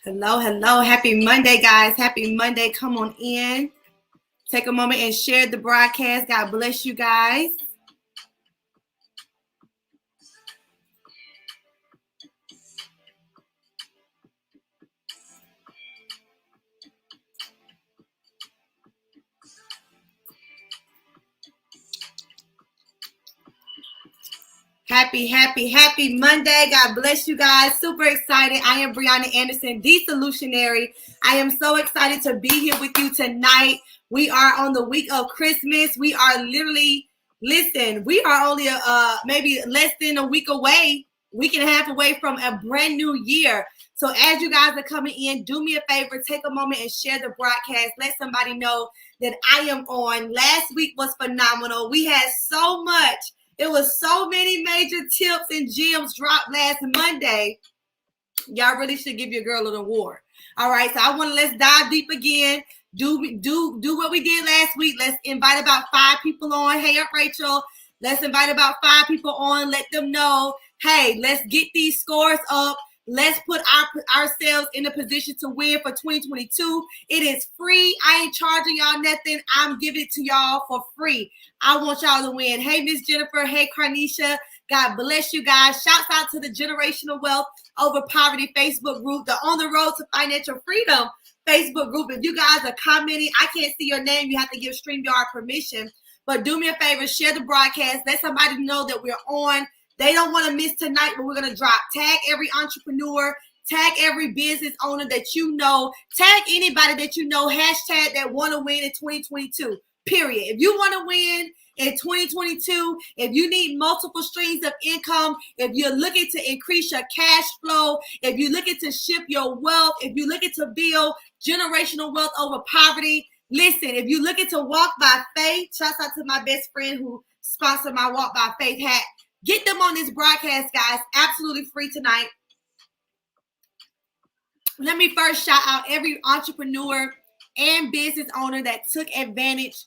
Hello, hello. Happy Monday, guys. Happy Monday. Come on in. Take a moment and share the broadcast. God bless you guys. Happy Monday. God bless you guys. Super excited. I am Brianna Anderson, the Solutionary. I am so excited to be here with you tonight. We are on the week of Christmas. We are literally, we are only maybe less than a week and a half away from a brand new year. So as you guys are coming in, do me a favor, take a moment and share the broadcast. Let somebody know that I am on. Last week was phenomenal. We had so much. It was so many major tips and gems dropped last Monday. Y'all really should give your girl an award. All right, so let's dive deep again. Do what we did last week. Let's invite about 5 people on. Hey, up, Rachel. Let's invite about 5 people on. Let them know, hey, let's get these scores up. Let's put ourselves in a position to win for 2022. It is free. I ain't charging y'all nothing. I'm giving it to y'all for free. I want y'all to win. Hey, Miss Jennifer. Hey, Carnisha. God bless you guys. Shouts out to the Generational Wealth Over Poverty Facebook group, the On the Road to Financial Freedom Facebook group. If you guys are commenting, I can't see your name. You have to give StreamYard permission. But do me a favor, share the broadcast. Let somebody know that we're on. They don't want to miss tonight, but we're going to drop. Tag every entrepreneur. Tag every business owner that you know. Tag anybody that you know. Hashtag that want to win in 2022. Period. If you want to win in 2022, if you need multiple streams of income, if you're looking to increase your cash flow, if you're looking to shift your wealth, if you're looking to build generational wealth over poverty, listen, if you're looking to walk by faith, shouts out to my best friend who sponsored my Walk by Faith hat. Get them on this broadcast, guys. Absolutely free tonight. Let me first shout out every entrepreneur and business owner that took advantage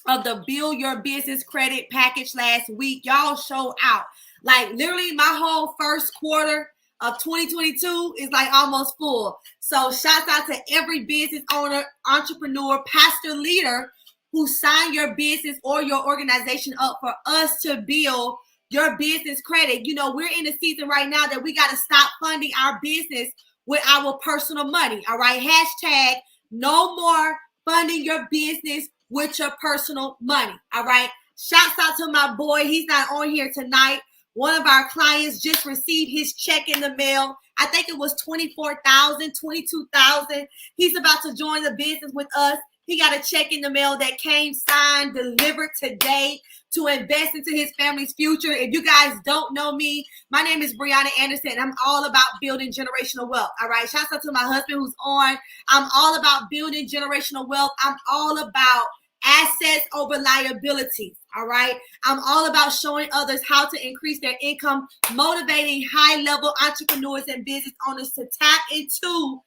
of the Build Your Business Credit package last week. Y'all show out. Like literally my whole first quarter of 2022 is like almost full. So shout out to every business owner, entrepreneur, pastor, leader who signed your business or your organization up for us to build your business credit. You know, we're in a season right now that we got to stop funding our business with our personal money. All right. Hashtag no more funding your business with your personal money. All right. Shouts out to my boy. He's not on here tonight. One of our clients just received his check in the mail. I think it was $24,000, $22,000. He's about to join the business with us. He got a check in the mail that came signed, delivered today to invest into his family's future. If you guys don't know me, my name is Brianna Anderson. I'm all about building generational wealth. All right. Shouts out to my husband who's on. I'm all about building generational wealth. I'm all about assets over liabilities. All right. I'm all about showing others how to increase their income, motivating high-level entrepreneurs and business owners to tap into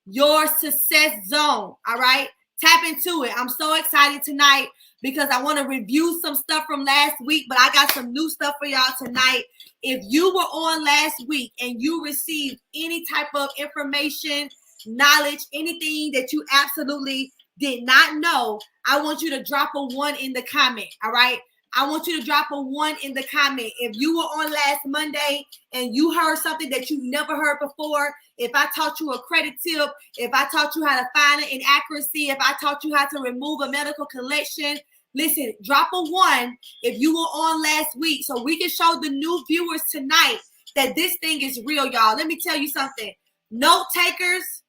your success zone. All right. Tap into it. I'm so excited tonight because I want to review some stuff from last week, but I got some new stuff for y'all tonight. If you were on last week and you received any type of information, knowledge, anything that you absolutely did not know, I want you to drop a 1 in the comment. All right. I want you to drop a 1 in the comment. If you were on last Monday and you heard something that you've never heard before, if I taught you a credit tip, if I taught you how to find an inaccuracy, if I taught you how to remove a medical collection, listen, drop a 1 if you were on last week so we can show the new viewers tonight that this thing is real, y'all. Let me tell you something. Note takers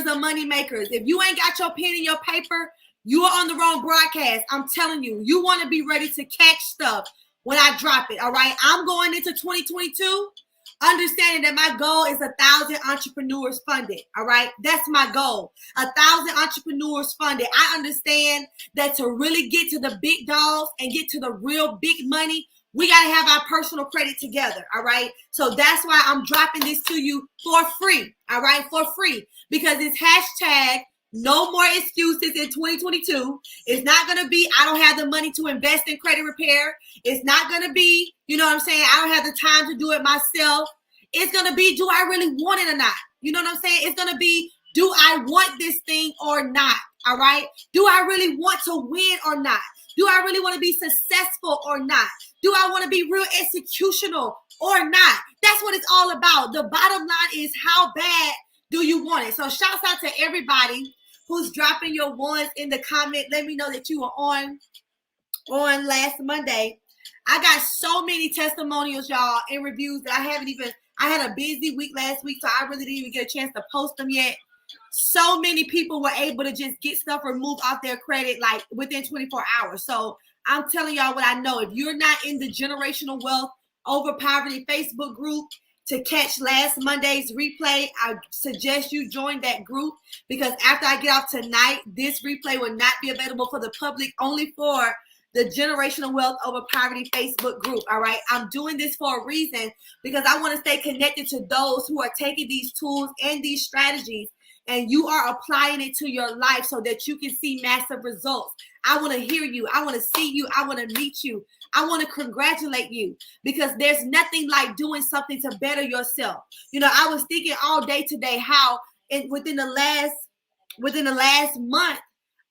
are money makers. If you ain't got your pen and your paper, you are on the wrong broadcast. I'm telling you, you want to be ready to catch stuff when I drop it. All right. I'm going into 2022, understanding that my goal is 1,000 entrepreneurs funded. All right. That's my goal. 1,000 entrepreneurs funded. I understand that to really get to the big dogs and get to the real big money, we got to have our personal credit together. All right. So that's why I'm dropping this to you for free. All right. For free, because it's hashtag no more excuses in 2022. It's not going to be, I don't have the money to invest in credit repair. It's not going to be, you know what I'm saying? I don't have the time to do it myself. It's going to be, do I really want it or not? You know what I'm saying? It's going to be, do I want this thing or not? All right. Do I really want to win or not? Do I really want to be successful or not? Do I want to be real executional or not? That's what it's all about. The bottom line is, how bad do you want it? So shouts out to everybody who's dropping your ones in the comment. Let me know that you were on last Monday. I got so many testimonials, y'all, and reviews that I had a busy week last week, so I really didn't even get a chance to post them yet. So many people were able to just get stuff removed off their credit like within 24 hours. So I'm telling y'all what I know. If you're not in the Generational Wealth Over Poverty Facebook group to catch last Monday's replay, I suggest you join that group, because after I get off tonight, this replay will not be available for the public, only for the Generational Wealth Over Poverty Facebook group. All right. I'm doing this for a reason, because I want to stay connected to those who are taking these tools and these strategies, and you are applying it to your life so that you can see massive results. I want to hear you. I want to see you. I want to meet you. I want to congratulate you, because there's nothing like doing something to better yourself. You know, I was thinking all day today how within the last month,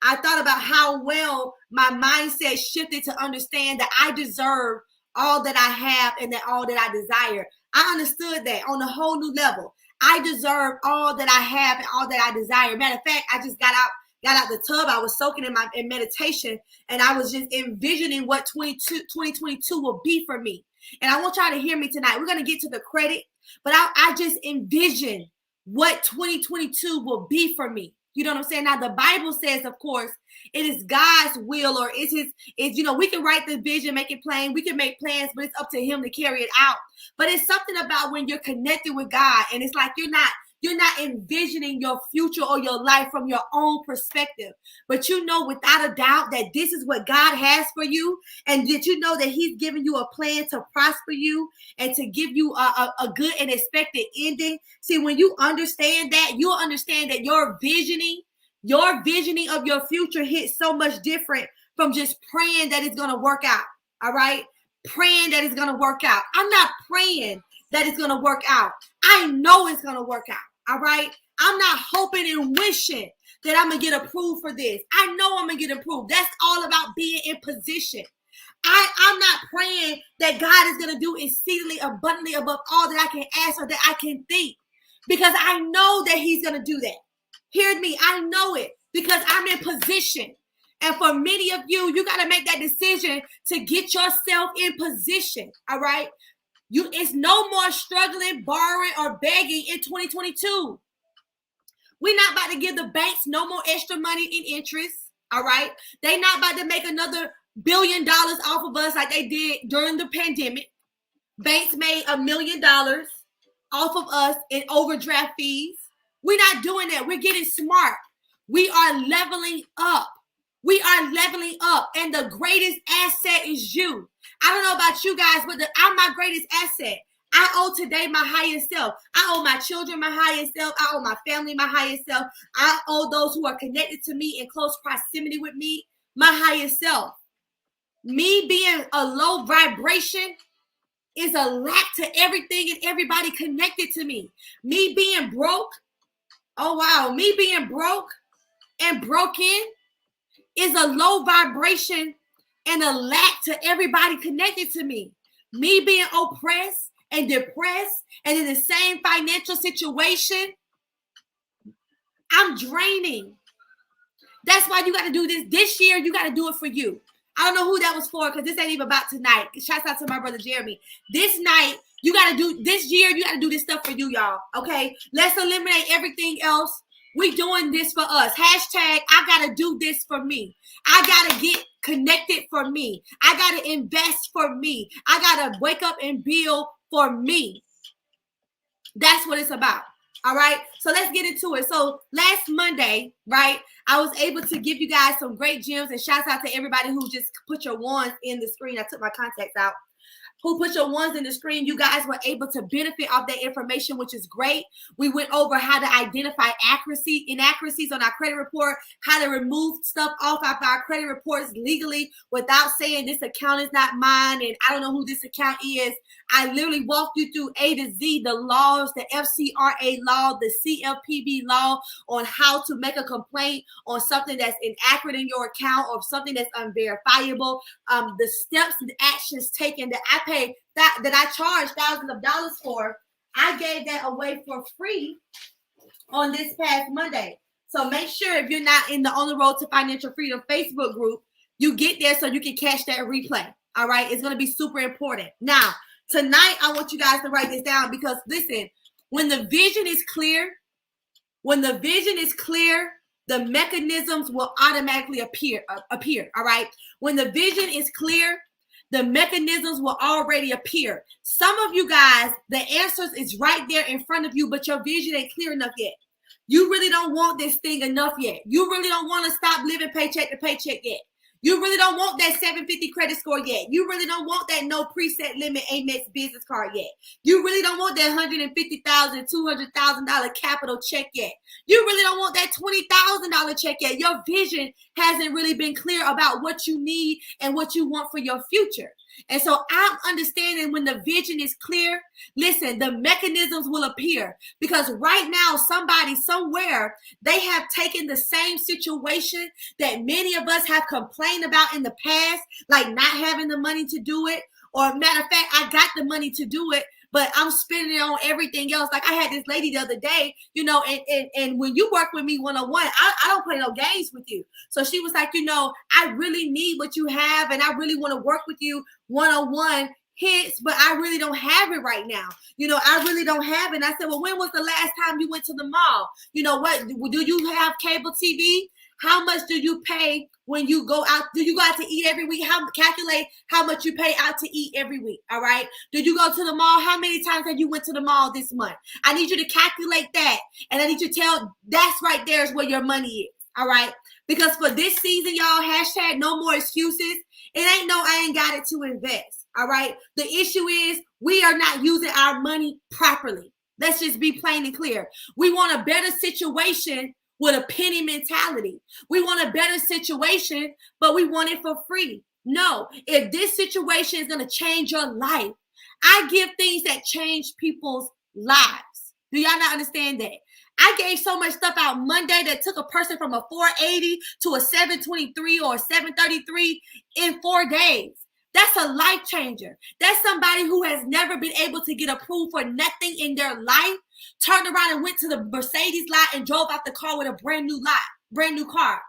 I thought about how well my mindset shifted to understand that I deserve all that I have and that all that I desire. I understood that on a whole new level. I deserve all that I have and all that I desire. Matter of fact, I just got out the tub. I was soaking in meditation, and I was just envisioning what 2022 will be for me. And I want y'all to hear me tonight. We're going to get to the credit, but I just envision what 2022 will be for me. You know what I'm saying? Now, the Bible says, of course, it is God's will, or we can write the vision, make it plain. We can make plans, but it's up to him to carry it out. But it's something about when you're connected with God, and it's like you're not envisioning your future or your life from your own perspective, but you know without a doubt that this is what God has for you, and that you know that he's giving you a plan to prosper you and to give you a good and expected ending. See, when you understand that, you'll understand that your visioning of your future hits so much different from just praying that it's going to work out. All right. Praying that it's going to work out. I'm not praying that it's going to work out. I know it's going to work out. All right. I'm not hoping and wishing that I'm going to get approved for this. I know I'm going to get approved. That's all about being in position. I'm not praying that God is going to do exceedingly abundantly above all that I can ask or that I can think, because I know that he's going to do that. Hear me. I know it because I'm in position. And for many of you, you got to make that decision to get yourself in position. All right. It's no more struggling, borrowing, or begging in 2022. We're not about to give the banks no more extra money in interest. All right. They're not about to make another $1 billion off of us like they did during the pandemic. Banks made $1 million off of us in overdraft fees. We're not doing that. We're getting smart. We are leveling up. We are leveling up. And the greatest asset is you. I don't know about you guys, but I'm my greatest asset. I owe today my highest self. I owe my children my highest self. I owe my family my highest self. I owe those who are connected to me in close proximity with me my highest self. Me being a low vibration is a lack to everything and everybody connected to me. Me being broke, oh wow, me being broke and broken is a low vibration and a lack to everybody connected to me. Me being oppressed and depressed and in the same financial situation, I'm draining. That's why you got to do this. This year, you got to do it for you. I don't know who that was for, because this ain't even about tonight. Shouts out to my brother Jeremy. This night, you got to do this year. You got to do this stuff for you, y'all. Okay, let's eliminate everything else. We doing this for us. Hashtag, I got to do this for me. I got to get connected for me. I got to invest for me. I got to wake up and build for me. That's what it's about. All right. So let's get into it. So last Monday, right, I was able to give you guys some great gems, and shouts out to everybody who just put your wands in the screen. I took my contacts out. who put your ones in the screen, you guys were able to benefit off that information, which is great. We went over how to identify inaccuracies on our credit report, how to remove stuff off of our credit reports legally without saying this account is not mine and I don't know who this account is. I literally walked you through A to Z, the laws, the FCRA law, the CFPB law on how to make a complaint on something that's inaccurate in your account or something that's unverifiable. The steps and actions taken that I paid, that I charged thousands of dollars for, I gave that away for free on this past Monday. So make sure if you're not in the On the Road to Financial Freedom Facebook group, you get there so you can catch that replay. All right, it's going to be super important. Now, tonight, I want you guys to write this down because listen, when the vision is clear, the mechanisms will automatically appear. All right. When the vision is clear, the mechanisms will already appear. Some of you guys, the answers is right there in front of you, but your vision ain't clear enough yet. You really don't want this thing enough yet. You really don't want to stop living paycheck to paycheck yet. You really don't want that 750 credit score yet. You really don't want that no preset limit Amex business card yet. You really don't want that $150,000, $200,000 capital check yet. You really don't want that $20,000 check yet. Your vision hasn't really been clear about what you need and what you want for your future. And so I'm understanding when the vision is clear, listen, the mechanisms will appear because right now, somebody somewhere, they have taken the same situation that many of us have complained about in the past, like not having the money to do it. Or matter of fact, I got the money to do it, but I'm spending it on everything else. Like I had this lady the other day, you know, and when you work with me one-on-one, I don't play no games with you. So she was like, you know, I really need what you have and I really want to work with you one-on-one. Hence, but I really don't have it right now. You know, I really don't have it. And I said, well, when was the last time you went to the mall? You know, what do you have cable TV? How much do you pay when you go out? Do you go out to eat every week? Calculate how much you pay out to eat every week. All right. Do you go to the mall? How many times have you went to the mall this month? I need you to calculate that. And I need you to tell that's right there is where your money is. All right. Because for this season, y'all, hashtag no more excuses. It ain't no, I ain't got it to invest. All right. The issue is we are not using our money properly. Let's just be plain and clear. We want a better situation with a penny mentality. We want a better situation, but we want it for free. No, if this situation is going to change your life, I give things that change people's lives. Do y'all not understand that? I gave so much stuff out Monday that took a person from a 480 to a 723 or a 733 in 4 days. That's a life changer. That's somebody who has never been able to get approved for nothing in their life, turned around and went to the Mercedes lot and drove out the car with a brand new car.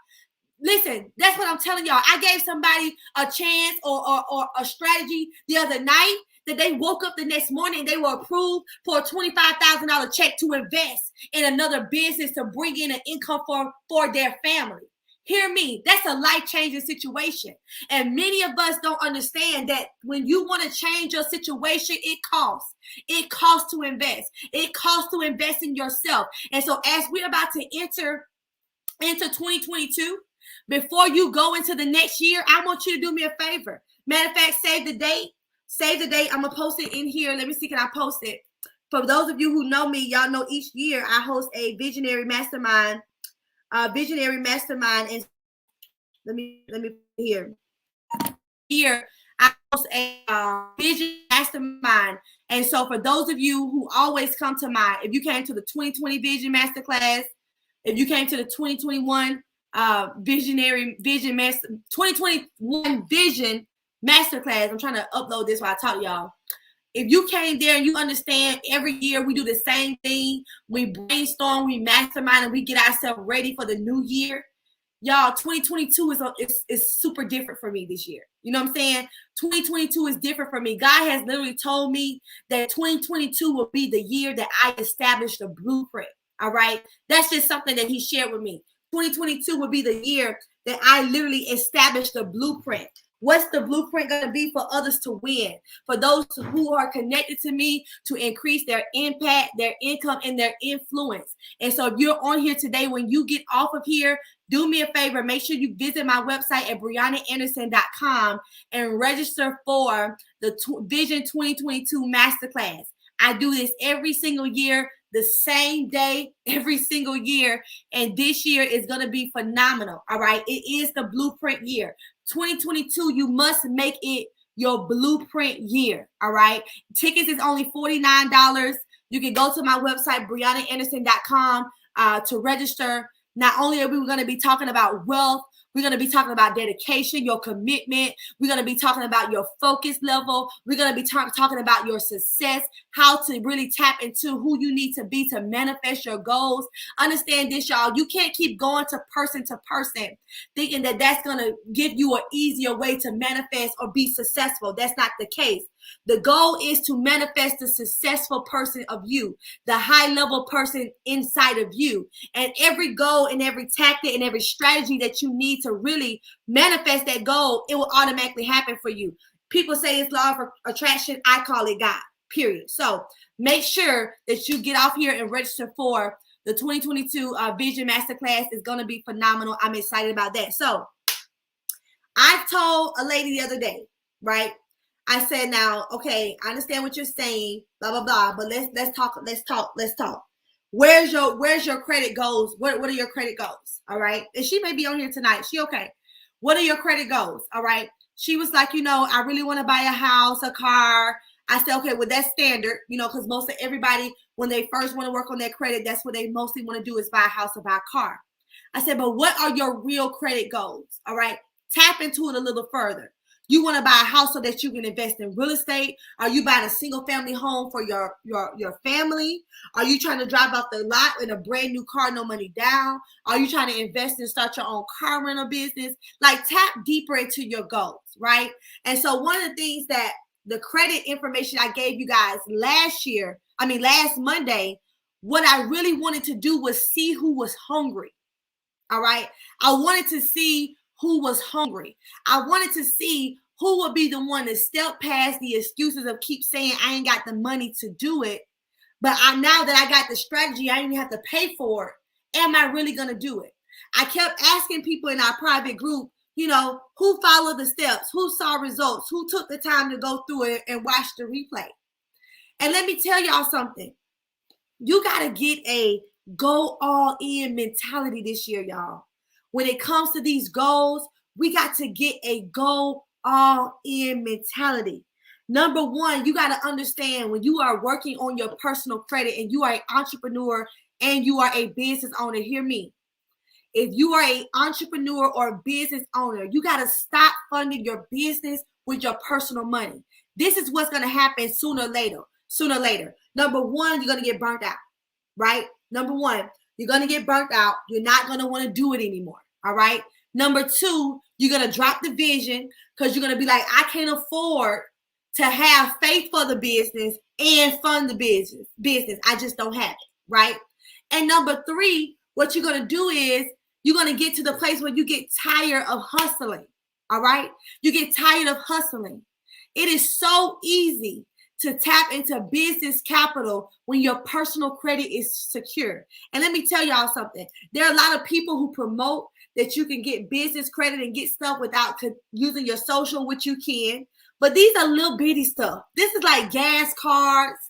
Listen, that's what I'm telling y'all. I gave somebody a chance or a strategy the other night that they woke up the next morning and they were approved for a $25,000 check to invest in another business to bring in an income for their family. Hear me, that's a life-changing situation. And many of us don't understand that when you want to change your situation, it costs. It costs to invest. It costs to invest in yourself. And so as we're about to enter into 2022, before you go into the next year, I want you to do me a favor. Matter of fact, save the date. Save the date. I'm going to post it in here. Let me see, can I post it? For those of you who know me, y'all know each year I host a visionary mastermind. And let me here I host a vision mastermind. And so for those of you who always come to if you came to the 2020 Vision Masterclass, if you came to the 2021 2021 Vision Masterclass, I'm trying to upload this while I talk, y'all. If you came there and you understand every year we do the same thing, we brainstorm, we mastermind, and we get ourselves ready for the new year. Y'all, 2022 is super different for me this year. You know what I'm saying? 2022 is different for me. God has literally told me that 2022 will be the year that I establish the blueprint. All right? That's just something that he shared with me. 2022 will be the year that I literally establish the blueprint. What's the blueprint going to be for others to win? For those who are connected to me to increase their impact, their income, and their influence. And so if you're on here today, when you get off of here, do me a favor. Make sure you visit my website at BriannaAnderson.com and register for the Vision 2022 Masterclass. I do this every single year, the same day, every single year. And this year is going to be phenomenal. All right. It is the blueprint year. 2022, you must make it your blueprint year. All right. Tickets is only $49. You can go to my website, BriannaAnderson.com, to register. Not only are we going to be talking about wealth, we're going to be talking about dedication, your commitment. We're going to be talking about your focus level. We're going to be talking about your success, how to really tap into who you need to be to manifest your goals. Understand this, y'all. You can't keep going to person thinking that that's going to give you an easier way to manifest or be successful. That's not the case. The goal is to manifest the successful person of you, the high level person inside of you. And every goal and every tactic and every strategy that you need to really manifest that goal, it will automatically happen for you. People say it's law of attraction. I call it God, period. So make sure that you get off here and register for the 2022 Vision Masterclass. Is going to be phenomenal. I'm excited about that. So I told a lady the other day, right? I said, now, okay, I understand what you're saying, blah, blah, blah, but let's talk. Where's your credit goals? What are your credit goals? All right. And she may be on here tonight. She okay. What are your credit goals? All right. She was like, I really want to buy a house, a car. I said, okay, well, that's standard, because most of everybody, when they first want to work on their credit, that's what they mostly want to do is buy a house or buy a car. I said, but what are your real credit goals? All right. Tap into it a little further. You want to buy a house so that you can invest in real estate? Are you buying a single family home for your family? Are you trying to drive off the lot in a brand new car, no money down? Are you trying to invest and start your own car rental business? Like, tap deeper into your goals, right? And so one of the things that the credit information I gave you guys last Monday, what I really wanted to do was see who was hungry. All right. I wanted to see who was hungry. I wanted to see who would be the one to step past the excuses of keep saying I ain't got the money to do it. But now that I got the strategy, I didn't have to pay for it. Am I really going to do it? I kept asking people in our private group, who followed the steps, who saw results, who took the time to go through it and watch the replay. And let me tell y'all something. You got to get a go all in mentality this year, y'all. When it comes to these goals, we got to get a go all in mentality. Number one, you got to understand when you are working on your personal credit and you are an entrepreneur and you are a business owner, hear me. If you are an entrepreneur or a business owner, you got to stop funding your business with your personal money. This is what's going to happen sooner or later. Number one, you're going to get burnt out, right? Number one, you're going to get burnt out. You're not going to want to do it anymore. All right. Number two, you're going to drop the vision because you're going to be like, I can't afford to have faith for the business and fund the business. I just don't have it. Right. And number three, what you're going to do is you're going to get to the place where you get tired of hustling. All right. You get tired of hustling. It is so easy to tap into business capital when your personal credit is secure. And let me tell y'all something. There are a lot of people who promote that you can get business credit and get stuff without using your social, which you can. But these are little bitty stuff. This is like gas cards,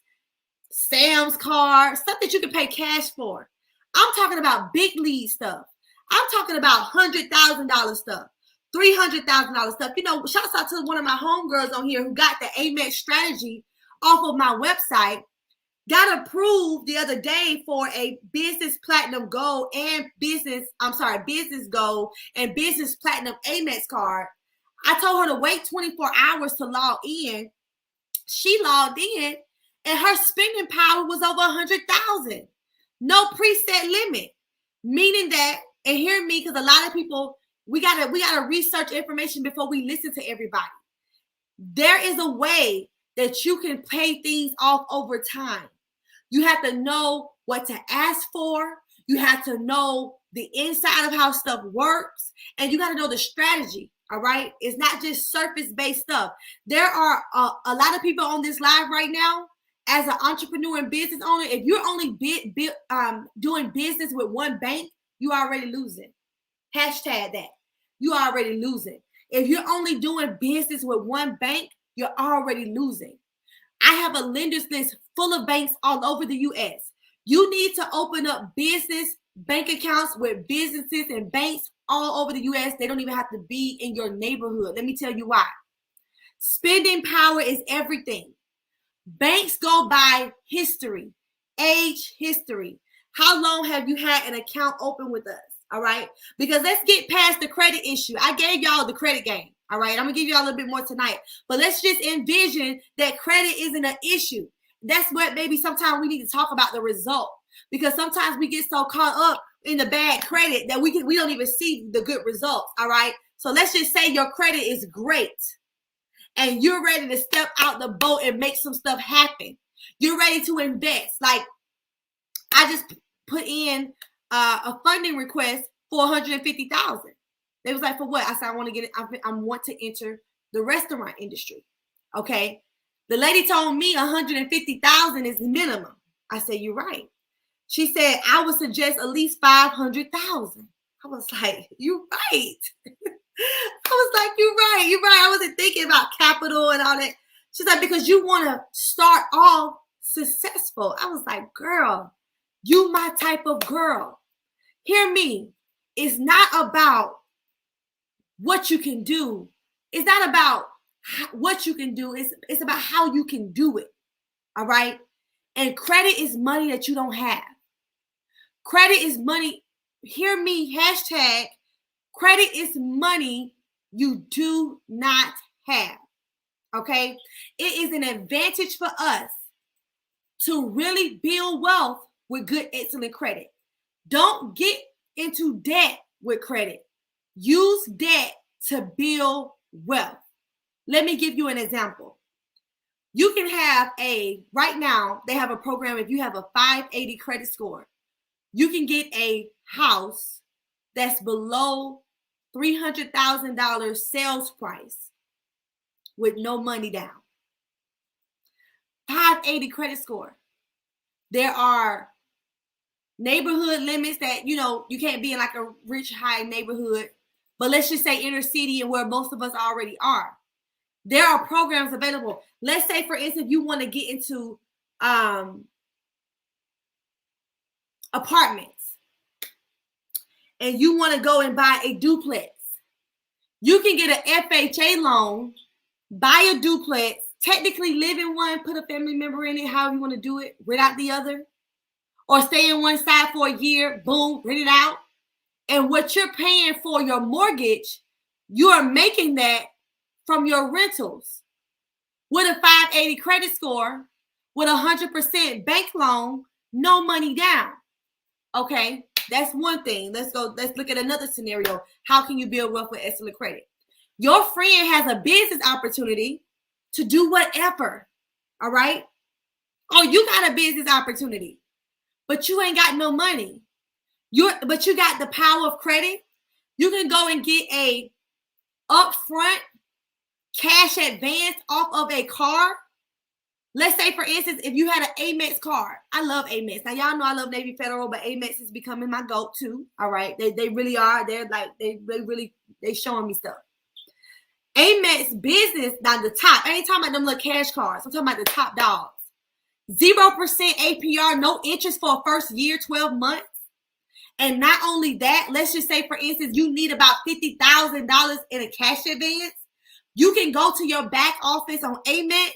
Sam's cards, stuff that you can pay cash for. I'm talking about big league stuff. I'm talking about $100,000 stuff, $300,000 stuff. Shouts out to one of my homegirls on here who got the Amex strategy off of my website. Got approved the other day for a business platinum gold and business gold and business platinum Amex card. I told her to wait 24 hours to log in. She logged in and her spending power was over 100,000. No preset limit. Meaning that, and hear me, because a lot of people, we gotta research information before we listen to everybody. There is a way that you can pay things off over time. You have to know what to ask for. You have to know the inside of how stuff works. And you got to know the strategy, all right? It's not just surface-based stuff. There are a lot of people on this live right now, as an entrepreneur and business owner, if you're only doing business with one bank, you already losing. Hashtag that. You already losing. If you're only doing business with one bank, you're already losing. I have a lenders list full of banks all over the U.S. You need to open up business bank accounts with businesses and banks all over the U.S. They don't even have to be in your neighborhood. Let me tell you why. Spending power is everything. Banks go by history, age history. How long have you had an account open with us? All right. Because let's get past the credit issue. I gave y'all the credit game. All right. I'm going to give y'all a little bit more tonight. But let's just envision that credit isn't an issue. That's what maybe sometimes we need to talk about the result. Because sometimes we get so caught up in the bad credit that we don't even see the good results. All right. So let's just say your credit is great and you're ready to step out the boat and make some stuff happen. You're ready to invest. Like I just put in a funding request for $150,000. They was like, for what? I said, I want to get it. I want to enter the restaurant industry. Okay. The lady told me $150,000 is the minimum. I said, you're right. She said, I would suggest at least $500,000. I was like, you're right. I was like, you're right. You're right. I wasn't thinking about capital and all that. She's like, because you want to start off successful. I was like, girl, you my type of girl. Hear me. It's not about what you can do. It's not about what you can do. It's about how you can do it. All right. And credit is money that you don't have. Credit is money. Hear me. Hashtag credit is money you do not have. Okay. It is an advantage for us to really build wealth with good, excellent credit. Don't get into debt with credit. Use debt to build wealth. Let me give you an example. You can have right now, they have a program. If you have a 580 credit score, you can get a house that's below $300,000 sales price with no money down. 580 credit score. There are neighborhood limits that, you can't be in like a rich, high neighborhood, but let's just say inner city and where most of us already are. There are programs available. Let's say, for instance, you want to get into apartments and you want to go and buy a duplex. You can get an FHA loan, buy a duplex, technically live in one, put a family member in it, however you want to do it, rent out the other, or stay in one side for a year, boom, rent it out. And what you're paying for your mortgage, you are making that from your rentals. With a 580 credit score, with 100% bank loan, no money down. Okay, that's one thing. Let's look at another scenario. How can you build wealth with excellent credit? Your friend has a business opportunity to do whatever. All right. Oh, you got a business opportunity, but you ain't got no money. But you got the power of credit. You can go and get a upfront cash advance off of a car. Let's say, for instance, if you had an Amex card. I love Amex. Now, y'all know I love Navy Federal, but Amex is becoming my goat too. All right. They really are. They're like, they showing me stuff. Amex business, now the top. I ain't talking about them little cash cards. I'm talking about the top dogs. 0% APR, no interest for a first year, 12 months. And not only that, let's just say, for instance, you need about $50,000 in a cash advance. You can go to your back office on Amex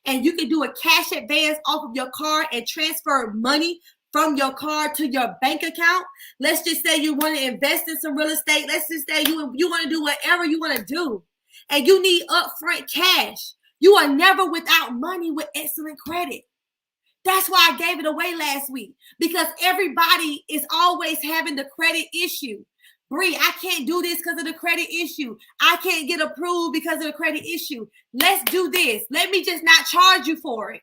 and you can do a cash advance off of your card and transfer money from your card to your bank account. Let's just say you want to invest in some real estate. Let's just say you want to do whatever you want to do and you need upfront cash. You are never without money with excellent credit. That's why I gave it away last week, because everybody is always having the credit issue. Bree, I can't do this because of the credit issue. I can't get approved because of the credit issue. Let's do this. Let me just not charge you for it.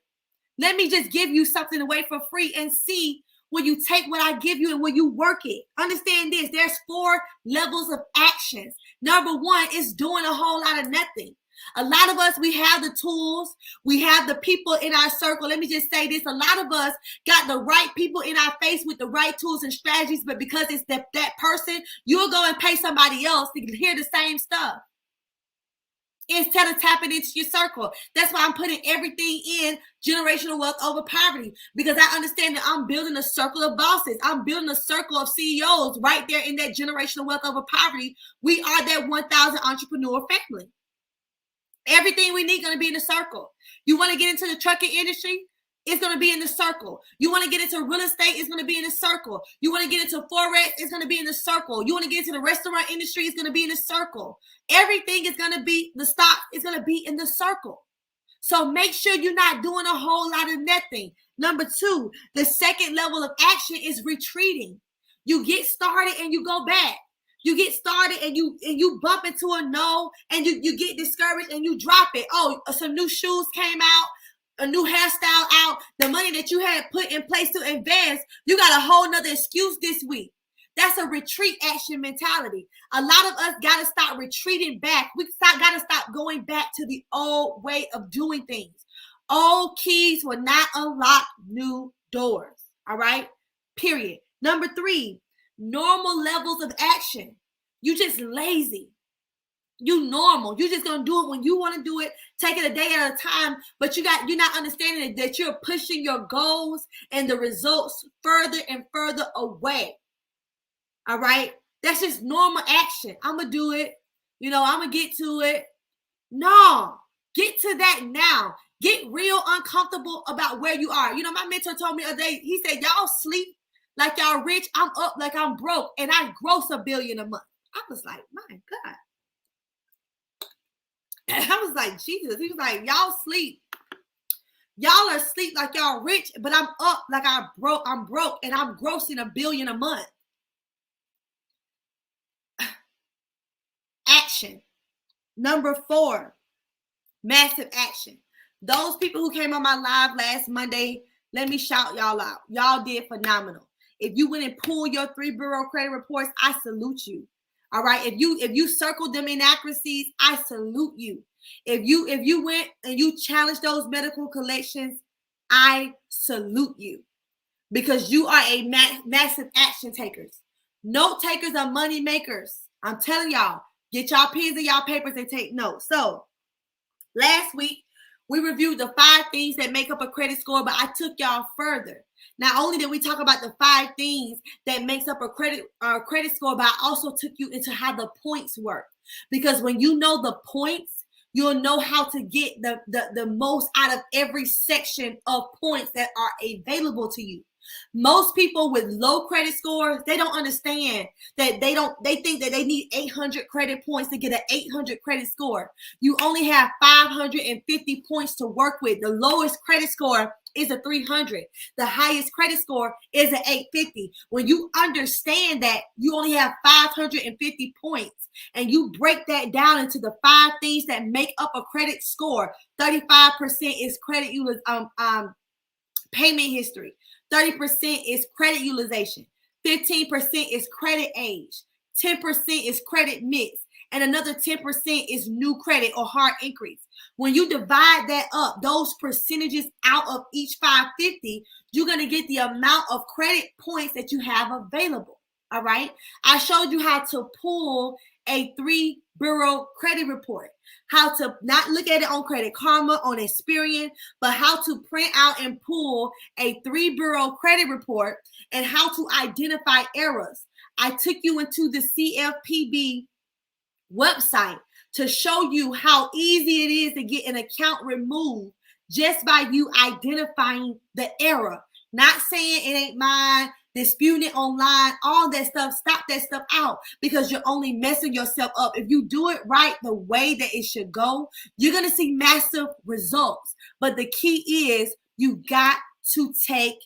Let me just give you something away for free and see will you take what I give you and will you work it. Understand this. There's 4 levels of actions. Number 1 is doing a whole lot of nothing. A lot of us, we have the tools. We have the people in our circle. Let me just say this. A lot of us got the right people in our face with the right tools and strategies, but because it's that person, you'll go and pay somebody else to hear the same stuff. instead of tapping into your circle. That's why I'm putting everything in generational wealth over poverty, because I understand that I'm building a circle of bosses. I'm building a circle of CEOs right there in that generational wealth over poverty. We are that 1,000 entrepreneur family. Everything we need going to be in the circle. You want to get into the trucking industry? It's going to be in the circle. You want to get into real estate? It's going to be in the circle. You want to get into Forex? It's going to be in the circle. You want to get into the restaurant industry? It's going to be in the circle. Everything is going to be, the stock is going to be in the circle. So make sure you're not doing a whole lot of nothing. Number two, the second level of action is retreating. You get started and you go back. You get started and you bump into a no, and you get discouraged and you drop it. Oh, some new shoes came out, a new hairstyle out, the money that you had put in place to invest, you got a whole nother excuse this week. That's a retreat action mentality. A lot of us got to stop retreating back. We got to stop going back to the old way of doing things. Old keys will not unlock new doors. All right? Period. Number three, normal levels of action. You just lazy. You normal. You just gonna do it when you want to do it. Take it a day at a time. But you're not understanding that you're pushing your goals and the results further and further away. All right. That's just normal action. I'm gonna do it. I'm gonna get to it. No, get to that now. Get real uncomfortable about where you are. My mentor told me the other day. He said, "Y'all sleep like y'all rich. I'm up like I'm broke, and I gross $1 billion a month." I was like, my God. I was like, Jesus. He was like, y'all sleep. Y'all are asleep like y'all rich, but I'm up like I'm broke, and I'm grossing $1 billion a month. Action. Number 4, massive action. Those people who came on my live last Monday, let me shout y'all out. Y'all did phenomenal. If you went and pulled your 3 bureau credit reports, I salute you. All right. If you circled them inaccuracies, I salute you. If you went and you challenged those medical collections, I salute you, because you are a massive action takers. Note takers are money makers. I'm telling y'all, get y'all pens and y'all papers and take notes. So last week we reviewed the 5 things that make up a credit score, but I took y'all further. Not only did we talk about the 5 things that makes up a credit score, but I also took you into how the points work. Because when you know the points, you'll know how to get the most out of every section of points that are available to you. Most people with low credit scores, they don't understand that they think that they need 800 credit points to get an 800 credit score. You only have 550 points to work with. The lowest credit score is a 300. The highest credit score is an 850. When you understand that you only have 550 points and you break that down into the 5 things that make up a credit score, 35% is credit payment history. 30% is credit utilization. 15% is credit age. 10% is credit mix. And another 10% is new credit or hard increase. When you divide that up, those percentages out of each 550, you're going to get the amount of credit points that you have available. All right. I showed you how to pull a 3 bureau credit report, how to not look at it on Credit Karma, on Experian, but how to print out and pull a 3 bureau credit report and how to identify errors. I took you into the CFPB website to show you how easy it is to get an account removed just by you identifying the error. Not saying it ain't mine, disputing it online, all that stuff. Stop that stuff out, because you're only messing yourself up. If you do it right the way that it should go, you're going to see massive results. But the key is you got to take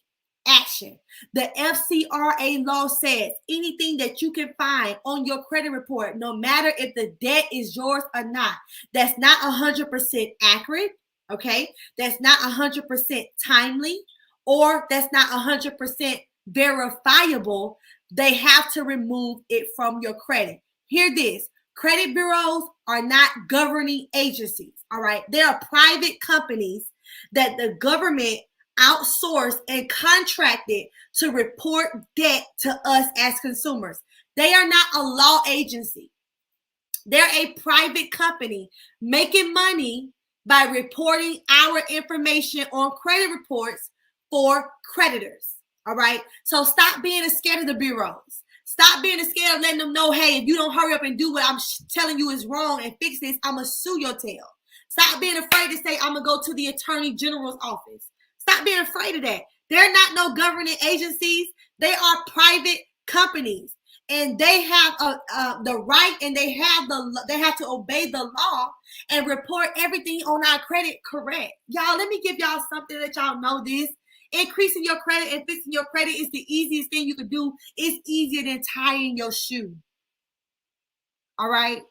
action. The FCRA law says anything that you can find on your credit report, no matter if the debt is yours or not, that's not 100% accurate, okay? That's not 100% timely, or that's not 100% verifiable, they have to remove it from your credit. Hear this. Credit bureaus are not governing agencies, all right? They are private companies that the government outsourced and contracted to report debt to us as consumers. They are not a law agency. They're a private company making money by reporting our information on credit reports for creditors. All right. So stop being scared of the bureaus. Stop being scared of letting them know, hey, if you don't hurry up and do what I'm telling you is wrong and fix this, I'm going to sue your tail. Stop being afraid to say, I'm going to go to the Attorney General's office. Stop being afraid of that. They're not no government agencies. They are private companies. And they have the right, and they have to obey the law and report everything on our credit correct. Y'all, let me give y'all something that y'all know this. Increasing your credit and fixing your credit is the easiest thing you can do. It's easier than tying your shoe. All right?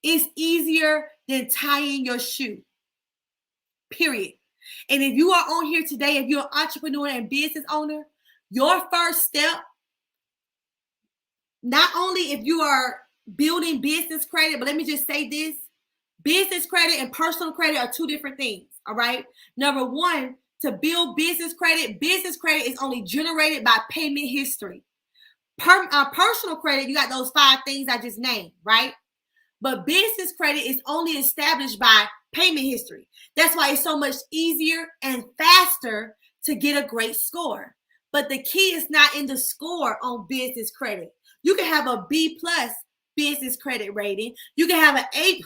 It's easier than tying your shoe. Period. And if you are on here today, if you're an entrepreneur and business owner, your first step, not only if you are building business credit, but let me just say this, business credit and personal credit are two different things, all right? Number one, to build business credit is only generated by payment history. Personal credit, you got those 5 things I just named, right? But business credit is only established by payment history. That's why it's so much easier and faster to get a great score. But the key is not in the score on business credit. You can have a B+ business credit rating. You can have an A+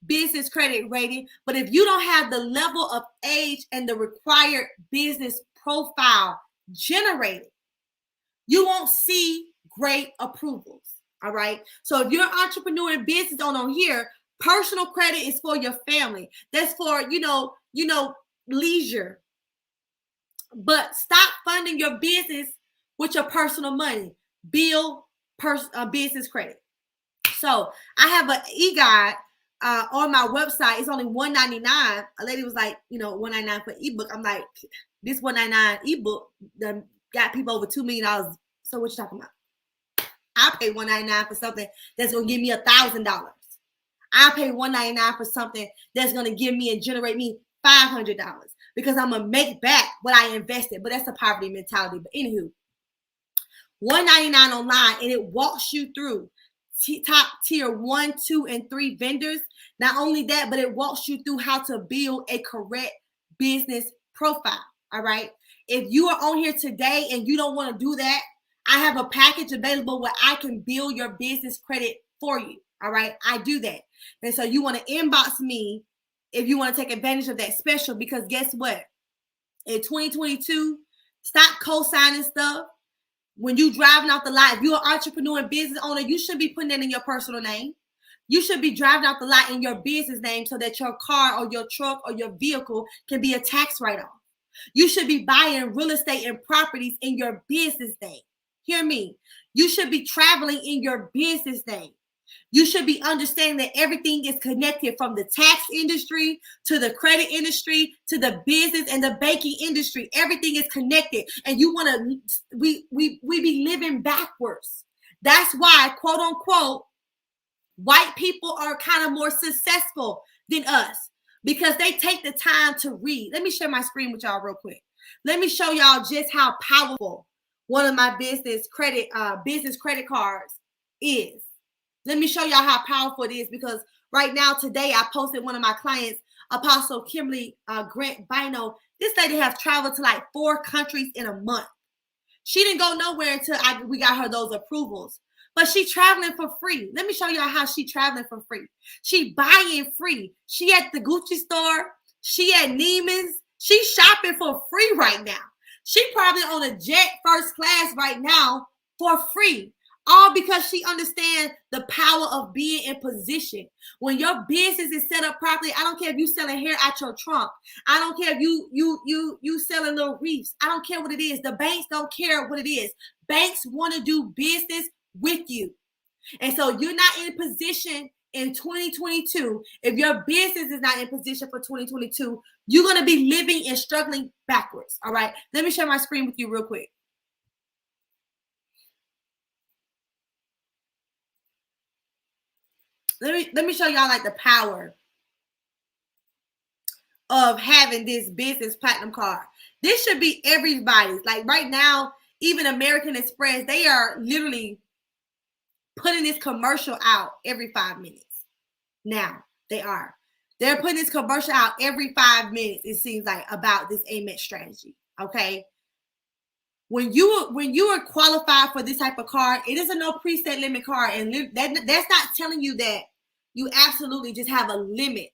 business credit rating. But if you don't have the level of age and the required business profile generated, you won't see great approvals. All right. So if you're an entrepreneur and business owner on here, personal credit is for your family. That's for, leisure. But stop funding your business with your personal money. Build business credit. So I have an e-guide on my website. It's only $199. A lady was like, $199 for ebook. I'm like, this $199 ebook that got people over $2 million. So what you talking about? I pay $199 for something that's gonna give me $1,000. I pay $199 for something that's gonna give me and generate me $500 because I'm gonna make back what I invested. But that's a poverty mentality. But anywho, $199 online, and it walks you through top tier 1, 2, and 3 vendors. Not only that, but it walks you through how to build a correct business profile. All right. If you are on here today and you don't want to do that, I have a package available where I can build your business credit for you. All right. I do that. And so you want to inbox me if you want to take advantage of that special, because guess what? In 2022, stop co-signing stuff. When you driving off the lot, if you're an entrepreneur and business owner, you should be putting that in your personal name. You should be driving off the lot in your business name so that your car or your truck or your vehicle can be a tax write-off. You should be buying real estate and properties in your business name. Hear me. You should be traveling in your business name. You should be understanding that everything is connected, from the tax industry to the credit industry to the business and the banking industry. Everything is connected, and you want to, we be living backwards. That's why, quote unquote, white people are kind of more successful than us, because they take the time to read. Let me share my screen with y'all real quick. Let me show y'all just how powerful one of my business credit cards is. Let me show y'all how powerful it is, because right now, today, I posted one of my clients, Apostle Kimberly Grant Bino. This lady has traveled to like 4 countries in a month. She didn't go nowhere until we got her those approvals. But she traveling for free. Let me show y'all how she traveling for free. She buying free. She at the Gucci store. She at Neiman's. She's shopping for free right now. She probably on a jet first class right now for free. All because she understands the power of being in position. When your business is set up properly, I don't care if you selling hair out your trunk. I don't care if you selling little wreaths. I don't care what it is. The banks don't care what it is. Banks want to do business with you. And so you're not in position in 2022. If your business is not in position for 2022, you're going to be living and struggling backwards. All right. Let me share my screen with you real quick. Let me show y'all like the power of having this business platinum card. This should be everybody's. Like right now, even American Express, they are literally putting this commercial out every 5 minutes. Now they are. They're putting this commercial out every 5 minutes, it seems like, about this Amex strategy. Okay. When you are qualified for this type of card, it is a no preset limit card. And that's not telling you that you absolutely just have a limit.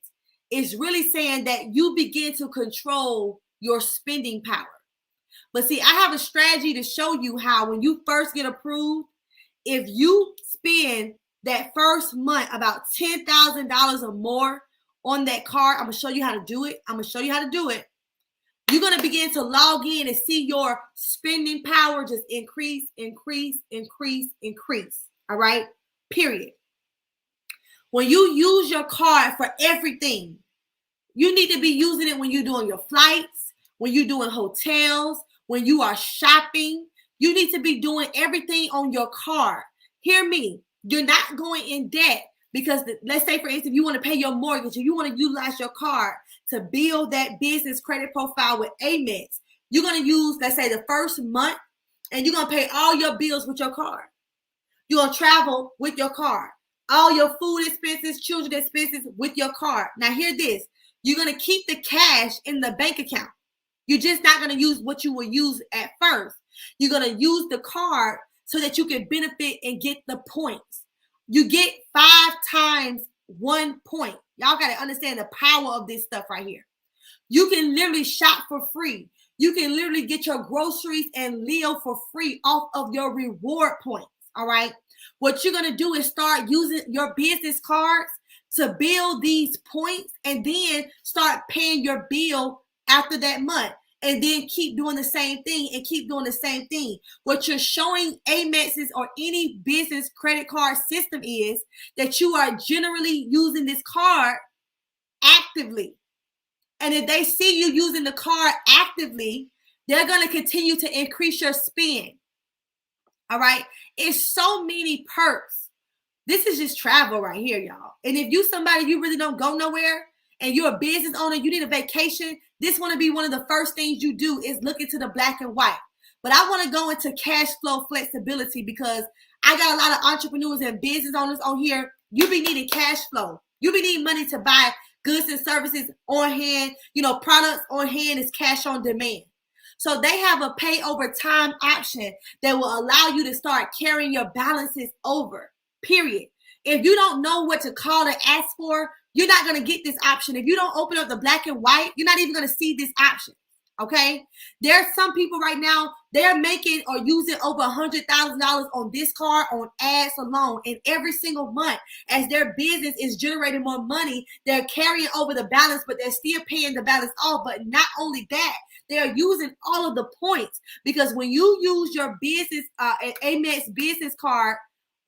It's really saying that you begin to control your spending power. But see, I have a strategy to show you how when you first get approved, if you spend that first month about $10,000 or more on that card, I'm going to show you how to do it. You're going to begin to log in and see your spending power just increase. All right? Period. When you use your card for everything, you need to be using it when you're doing your flights, when you're doing hotels, when you are shopping. You need to be doing everything on your card. Hear me. You're not going in debt because let's say, for instance, you want to pay your mortgage and you want to utilize your card to build that business credit profile with Amex. You're going to use, let's say, the first month, and you're going to pay all your bills with your card. You're going to travel with your card. All your food expenses, children expenses with your card. Now, hear this. You're going to keep the cash in the bank account. You're just not going to use what you will use at first. You're going to use the card so that you can benefit and get the points. You get 5 times 1 point. Y'all got to understand the power of this stuff right here. You can literally shop for free. You can literally get your groceries and live for free off of your reward points. All right. What you're going to do is start using your business cards to build these points and then start paying your bill after that month. And then keep doing the same thing and keep doing the same thing. What you're showing Amex's or any business credit card system is that you are generally using this card actively. And if they see you using the card actively, they're going to continue to increase your spend. All right. It's so many perks. This is just travel right here, y'all. And if you somebody, you really don't go nowhere and you're a business owner, you need a vacation, this want to be one of the first things you do is look into the black and white. But I want to go into cash flow flexibility because I got a lot of entrepreneurs and business owners on here. You be needing cash flow. You be needing money to buy goods and services on hand. You know, products on hand is cash on demand. So they have a pay over time option that will allow you to start carrying your balances over, period. If you don't know what to call to ask for, you're not going to get this option. If you don't open up the black and white, you're not even going to see this option. Okay. There are some people right now, they're making or using over $100,000 on this card on ads alone. And every single month, as their business is generating more money, they're carrying over the balance, but they're still paying the balance off. But not only that, they're using all of the points because when you use your business, Amex business card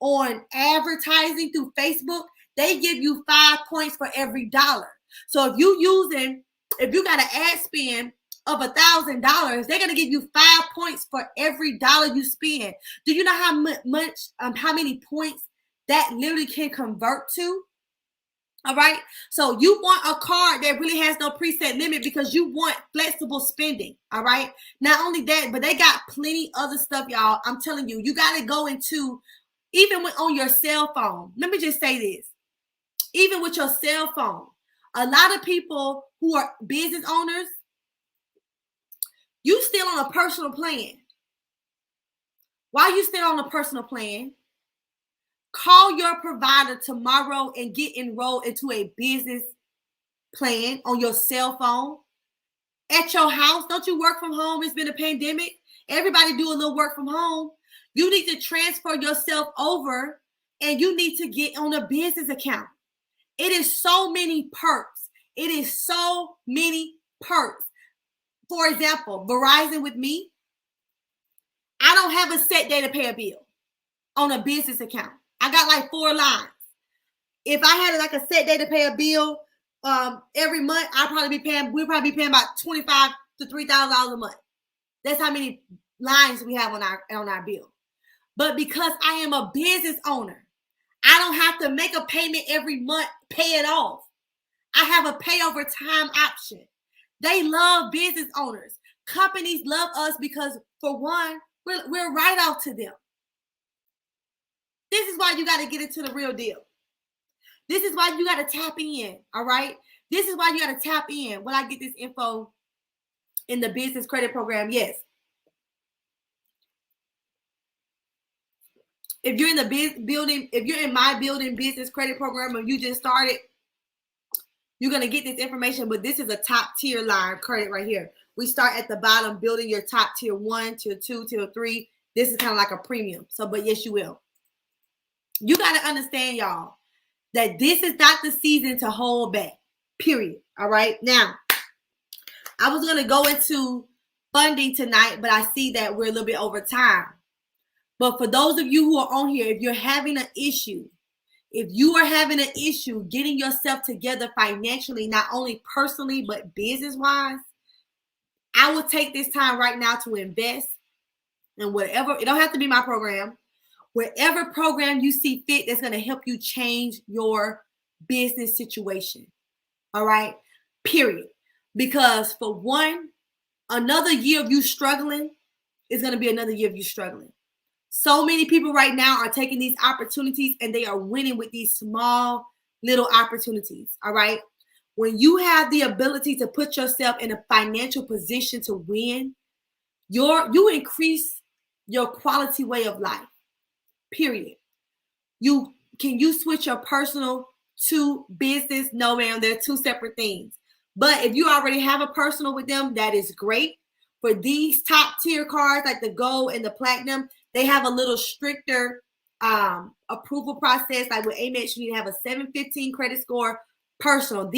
on advertising through Facebook, they give you 5 points for every dollar. So if you got an ad spend of $1,000, they're gonna give you 5 points for every dollar you spend. Do you know how many points that literally can convert to? All right. So you want a card that really has no preset limit because you want flexible spending. All right. Not only that, but they got plenty other stuff, y'all. I'm telling you, you got to go into even on your cell phone. Let me just say this. Even with your cell phone, a lot of people who are business owners, you still on a personal plan. While you still on a personal plan, call your provider tomorrow and get enrolled into a business plan on your cell phone. At your house, don't you work from home? It's been a pandemic. Everybody do a little work from home. You need to transfer yourself over and you need to get on a business account. It is so many perks. It is so many perks. For example, Verizon with me, I don't have a set day to pay a bill on a business account. I got like 4 lines. If I had like a set day to pay a bill every month, we'll probably be paying about $25,000 to $3,000 a month. That's how many lines we have on our bill. But because I am a business owner, I don't have to make a payment every month, pay it off. I have a pay over time option. They love business owners. Companies love us because, for one, we're right off to them. This is why you got to get into the real deal. This is why you got to tap in, all right? This is why you got to tap in. Will I get this info in the business credit program? Yes. If you're in the building, if you're in my building business credit program and you just started, you're going to get this information, but this is a top tier line credit right here. We start at the bottom, building your top tier 1, tier 2, tier 3. This is kind of like a premium. So, but yes, you will. You got to understand, y'all, that this is not the season to hold back, period. All right. Now, I was going to go into funding tonight, but I see that we're a little bit over time. But for those of you who are on here, if you're having an issue, if you are having an issue getting yourself together financially, not only personally, but business-wise, I will take this time right now to invest in whatever. It don't have to be my program. Whatever program you see fit that's going to help you change your business situation. All right? Period. Because for one, another year of you struggling is going to be another year of you struggling. So many people right now are taking these opportunities and they are winning with these small little opportunities. All right. When you have the ability to put yourself in a financial position to win, you increase your quality way of life. Period. You switch your personal to business? No, ma'am. They're two separate things. But if you already have a personal with them, that is great. For these top tier cards like the gold and the platinum, they have a little stricter approval process. Like with Amex, you need to have a 715 credit score personal.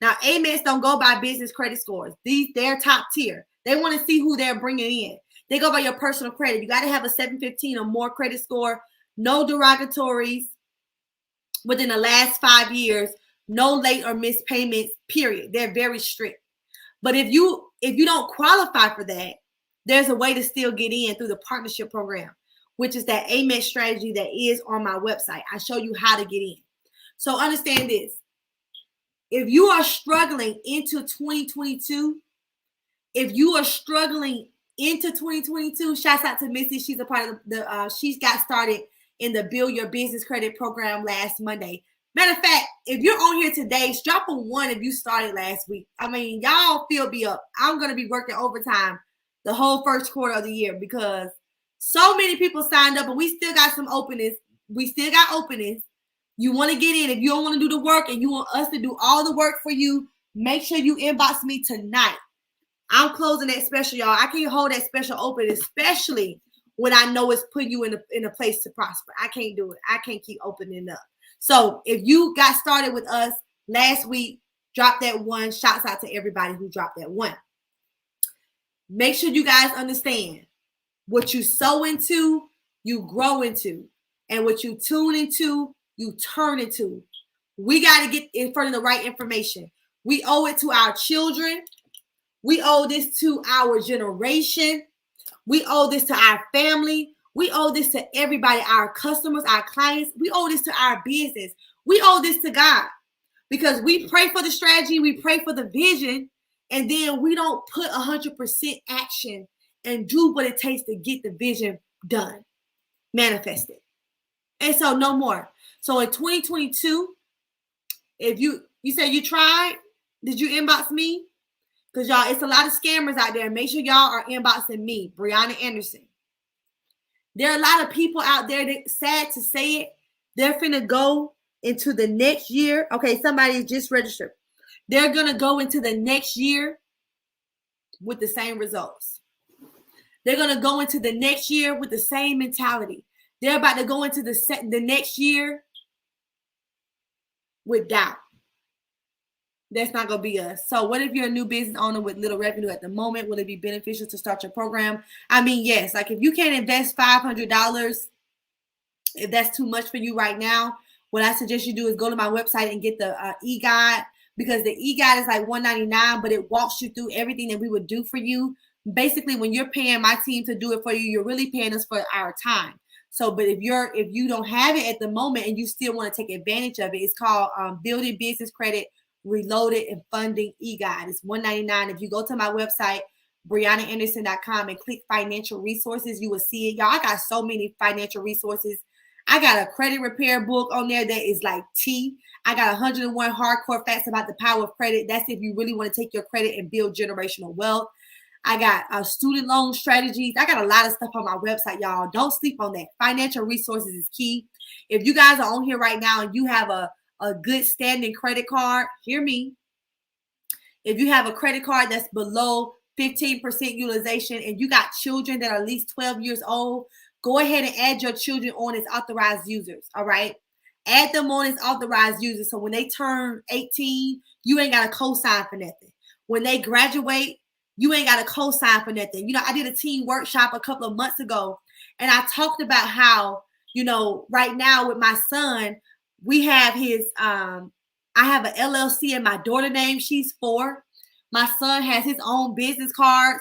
Now Amex don't go by business credit scores. They're top tier. They want to see who they're bringing in. They go by your personal credit. You got to have a 715 or more credit score. No derogatories within the last 5 years. No late or missed payments. Period. They're very strict. But if you don't qualify for that, there's a way to still get in through the partnership program, which is that Amex strategy that is on my website. I show you how to get in. So understand this. If you are struggling into 2022, shouts out to Missy. She's a part of she got started in the Build Your Business Credit program last Monday. Matter of fact, if you're on here today, drop a 1 if you started last week. I mean, y'all fill me up. I'm going to be working overtime the whole first quarter of the year because so many people signed up and we still got some openings. You want to get in. If you don't want to do the work and you want us to do all the work for you, make sure you inbox me tonight. I'm closing that special, y'all. I can't hold that special open, especially when I know it's putting you in a place to prosper. I can't do it. I can't keep opening up. So if you got started with us last week, drop that 1. Shouts out to everybody who dropped that 1. Make sure you guys understand what you sow into, you grow into, and what you tune into, you turn into. We got to get in front of the right information. We owe it to our children. We owe this to our generation. We owe this to our family. We owe this to everybody, our customers, our clients. We owe this to our business. We owe this to God because we pray for the strategy. We pray for the vision. And then we don't put 100% action and do what it takes to get the vision done, manifested. And so no more. So in 2022, if you say you tried, did you inbox me? Because y'all, it's a lot of scammers out there. Make sure y'all are inboxing me, Brianna Anderson. There are a lot of people out there that, sad to say it, they're finna go into the next year. Okay, somebody just registered. They're going to go into the next year with the same results. They're going to go into the next year with the same mentality. They're about to go into the next year with doubt. That's not going to be us. So what if you're a new business owner with little revenue at the moment? Will it be beneficial to start your program? I mean, yes. Like if you can't invest $500, if that's too much for you right now, what I suggest you do is go to my website and get the e-guide. Because the e-guide is like $199, but it walks you through everything that we would do for you. Basically, when you're paying my team to do it for you, you're really paying us for our time. So, but if you don't have it at the moment and you still want to take advantage of it, it's called Building Business Credit Reloaded and Funding e-guide. It's $199. If you go to my website, BriannaAnderson.com, and click financial resources, you will see it. Y'all, I got so many financial resources. I got a credit repair book on there that is like tea. I got 101 hardcore facts about the power of credit. That's if you really want to take your credit and build generational wealth. I got student loan strategies. I got a lot of stuff on my website, y'all. Don't sleep on that. Financial resources is key. If you guys are on here right now and you have a good standing credit card, hear me. If you have a credit card that's below 15% utilization and you got children that are at least 12 years old, go ahead and add your children on as authorized users, all right? Add them on as authorized users so when they turn 18, you ain't got to co-sign for nothing. When they graduate, you ain't got to co-sign for nothing. You know, I did a teen workshop a couple of months ago, and I talked about how, you know, right now with my son, we have his, I have an LLC in my daughter's name. She's 4. My son has his own business cards,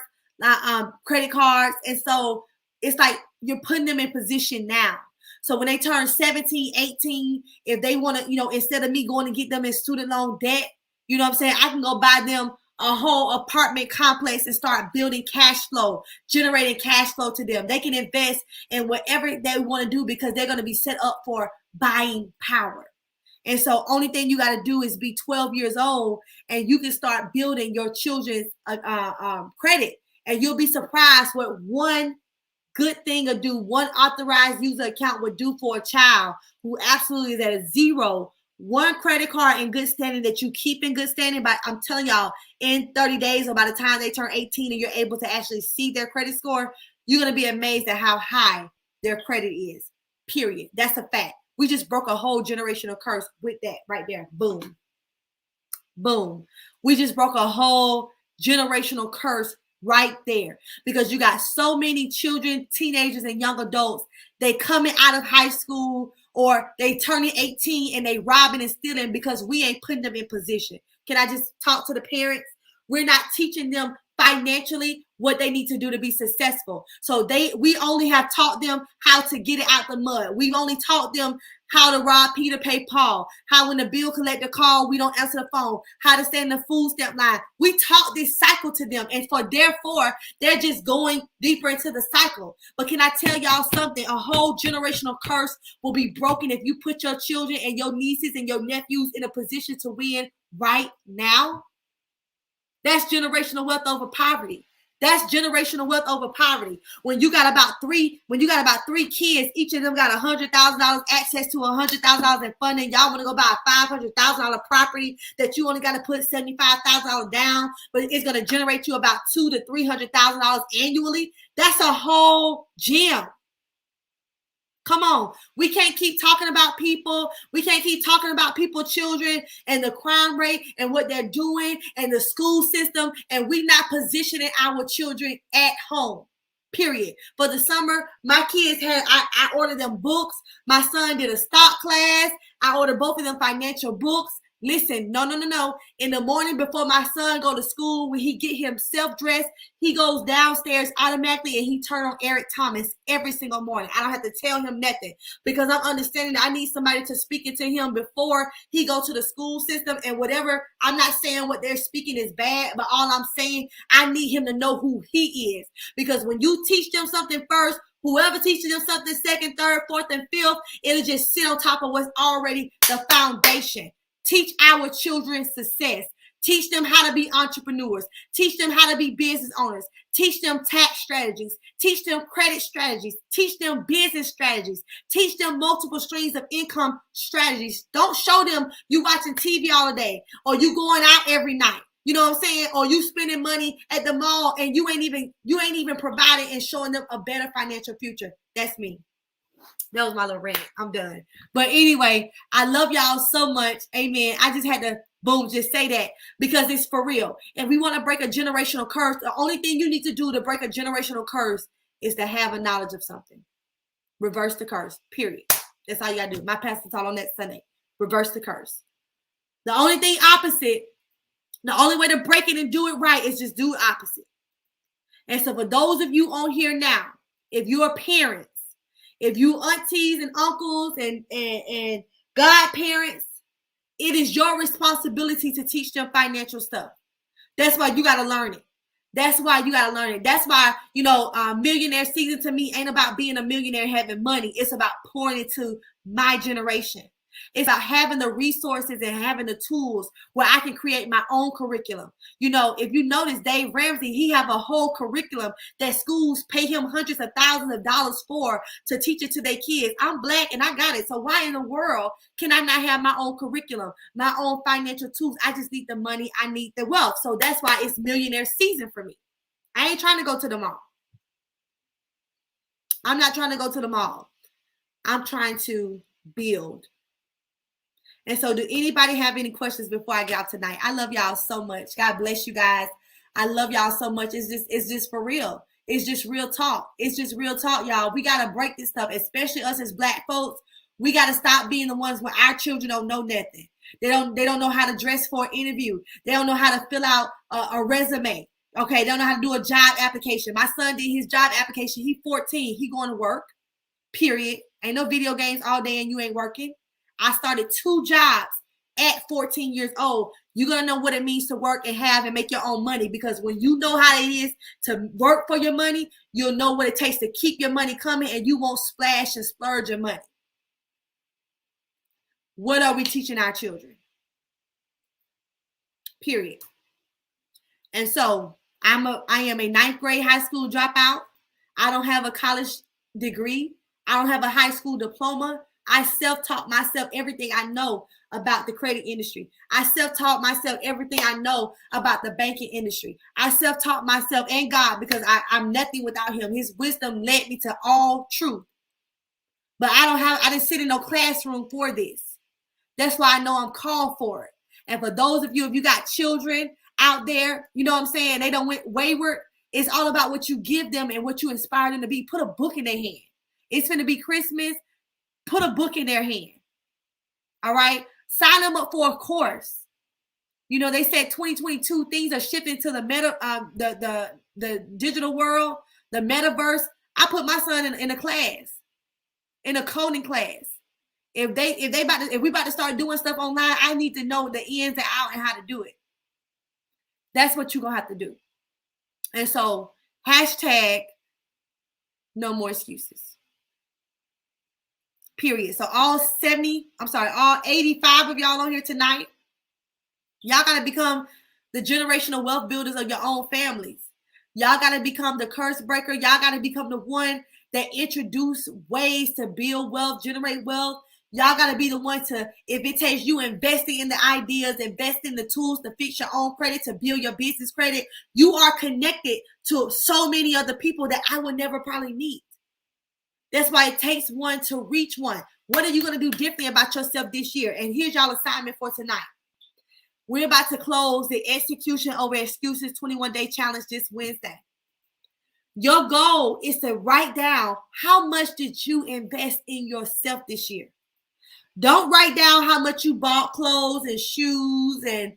credit cards. And so it's like you're putting them in position now. So when they turn 17, 18, if they want to, you know, instead of me going to get them in student loan debt, you know what I'm saying? I can go buy them a whole apartment complex and start building cash flow, generating cash flow to them. They can invest in whatever they want to do because they're going to be set up for buying power. And so only thing you got to do is be 12 years old and you can start building your children's credit. And you'll be surprised what one good thing or do, one authorized user account would do for a child who absolutely is at a zero. One credit card in good standing that you keep in good standing. But I'm telling y'all, in 30 days or by the time they turn 18 and you're able to actually see their credit score, you're going to be amazed at how high their credit is, period. That's a fact. We just broke a whole generational curse with that right there. Boom. Boom. We just broke a whole generational curse right there because you got so many children, teenagers, and young adults. They coming out of high school or they turning 18 and they robbing and stealing because we ain't putting them in position. Can I just talk to the parents? We're not teaching them financially what they need to do to be successful. So we only have taught them how to get it out the mud. We've only taught them how to rob Peter, pay Paul, how when the bill collector call, we don't answer the phone, how to stay in the food stamp line. We taught this cycle to them. And therefore, they're just going deeper into the cycle. But can I tell y'all something? A whole generational curse will be broken if you put your children and your nieces and your nephews in a position to win right now. That's generational wealth over poverty. That's generational wealth over poverty. When you got about three kids, each of them got $100,000 access to $100,000 in funding. Y'all want to go buy a $500,000 property that you only got to put $75,000 down, but it's going to generate you about $200,000 to $300,000 annually. That's a whole gem. Come on. We can't keep talking about people. We can't keep talking about people's children and the crime rate and what they're doing and the school system. And we're not positioning our children at home, period. For the summer, my kids I ordered them books. My son did a stock class. I ordered both of them financial books. Listen, no. In the morning before my son go to school, when he get himself dressed, he goes downstairs automatically and he turn on Eric Thomas every single morning. I don't have to tell him nothing because I'm understanding that I need somebody to speak into him before he go to the school system and whatever. I'm not saying what they're speaking is bad, but all I'm saying, I need him to know who he is, because when you teach them something first, whoever teaches them something second, third, fourth, and fifth, it'll just sit on top of what's already the foundation. Teach our children success. Teach them how to be entrepreneurs. Teach them how to be business owners. Teach them tax strategies. Teach them credit strategies. Teach them business strategies. Teach them multiple streams of income strategies. Don't show them you watching TV all day or you going out every night. You know what I'm saying? Or you spending money at the mall and you ain't even providing and showing them a better financial future. That's me. That was my little rant. I'm done. But anyway, I love y'all so much. Amen. I just had to, boom, just say that because it's for real. And we want to break a generational curse. The only thing you need to do to break a generational curse is to have a knowledge of something. Reverse the curse, period. That's all you got to do. My pastor taught on that Sunday. Reverse the curse. The only thing opposite, the only way to break it and do it right is just do it opposite. And so for those of you on here now, if you are parents, if you aunties and uncles and godparents, it is your responsibility to teach them financial stuff. That's why you got to learn it. That's why you got to learn it. That's why, millionaire season to me ain't about being a millionaire having money. It's about pouring into my generation. It's about having the resources and having the tools where I can create my own curriculum. If you notice Dave Ramsey, he have a whole curriculum that schools pay him hundreds of thousands of dollars for to teach it to their kids. I'm Black and I got it. So why in the world can I not have my own curriculum, my own financial tools? I just need the money. I need the wealth. So that's why it's millionaire season for me. I ain't trying to go to the mall. I'm not trying to go to the mall. I'm trying to build. And so do anybody have any questions before I get out tonight? I love y'all so much. God bless you guys. I love y'all so much. It's just for real. It's just real talk. It's just real talk, y'all. We got to break this stuff, especially us as Black folks. We got to stop being the ones where our children don't know nothing. They don't know how to dress for an interview. They don't know how to fill out a resume. Okay, they don't know how to do a job application. My son did his job application. He's 14. He going to work, period. Ain't no video games all day and you ain't working. I started 2 jobs at 14 years old. You're going to know what it means to work and have and make your own money, because when you know how it is to work for your money, you'll know what it takes to keep your money coming, and you won't splash and splurge your money. What are we teaching our children? Period. And so I am a 9th grade high school dropout. I don't have a college degree. I don't have a high school diploma. I self-taught myself everything I know about the credit industry. I self-taught myself everything I know about the banking industry. I self-taught myself and God, because I'm nothing without him. His wisdom led me to all truth. But I didn't sit in no classroom for this. That's why I know I'm called for it. And for those of you, if you got children out there, you know what I'm saying, they don't went wayward, it's all about what you give them and what you inspire them to be. Put a book in their hand. It's going to be Christmas. Put a book in their hand. All right. Sign them up for a course. They said 2022 things are shifting to the the digital world, the metaverse. I put my son in a class, in a coding class. If we about to start doing stuff online, I need to know the ins and outs and how to do it. That's what you're gonna have to do. And so hashtag no more excuses. Period. So all 85 of y'all on here tonight, y'all got to become the generational wealth builders of your own families. Y'all got to become the curse breaker. Y'all got to become the one that introduce ways to build wealth, generate wealth. Y'all got to be the one to, if it takes you investing in the ideas, investing in the tools to fix your own credit, to build your business credit, you are connected to so many other people that I would never probably meet. That's why it takes one to reach one. What are you going to do differently about yourself this year? And here's y'all assignment for tonight. We're about to close the Execution Over Excuses 21-day challenge this Wednesday. Your goal is to write down how much did you invest in yourself this year. Don't write down how much you bought clothes and shoes and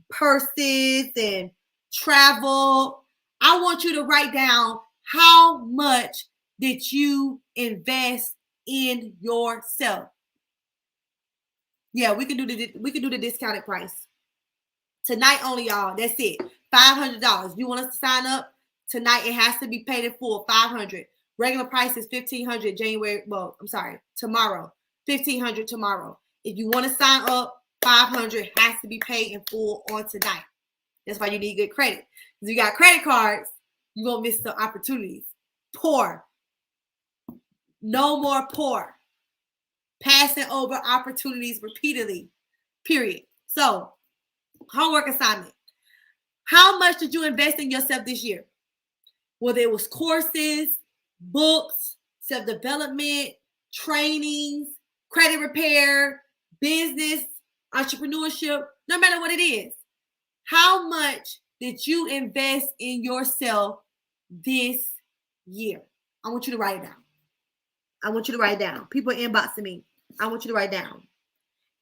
purses and travel. I want you to write down how much did you invest in yourself. Yeah, we can do the discounted price. Tonight only, y'all. That's it. $500. You want us to sign up? Tonight it has to be paid in full. $500. Regular price is $1,500 tomorrow. $1,500 tomorrow. If you want to sign up, $500 has to be paid in full on tonight. That's why you need good credit. If you got credit cards, you won't miss the opportunities. Poor. No more poor. Passing over opportunities repeatedly. Period. So, homework assignment. How much did you invest in yourself this year? Whether it was courses, books, self-development, trainings, credit repair, business, entrepreneurship, no matter what it is. How much did you invest in yourself this year? I want you to write it down. I want you to write it down. People inboxing me. I want you to write down.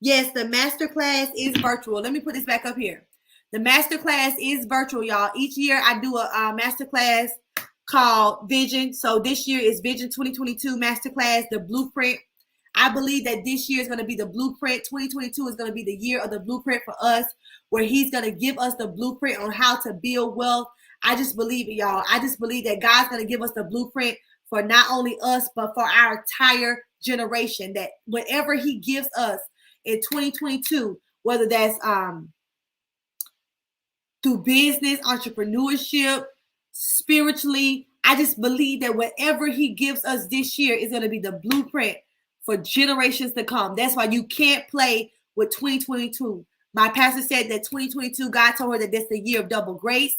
Yes, the masterclass is virtual. Let me put this back up here. The masterclass is virtual, y'all. Each year I do a masterclass called Vision. So this year is Vision 2022 Masterclass, the blueprint. I believe that this year is going to be the blueprint. 2022 is going to be the year of the blueprint for us, where he's going to give us the blueprint on how to build wealth. I just believe it, y'all. I just believe that God's going to give us the blueprint for not only us, but for our entire generation, that whatever he gives us in 2022, whether that's through business, entrepreneurship, spiritually, I just believe that whatever he gives us this year is going to be the blueprint for generations to come. That's why you can't play with 2022. My pastor said that 2022, God told her that that's the year of double grace.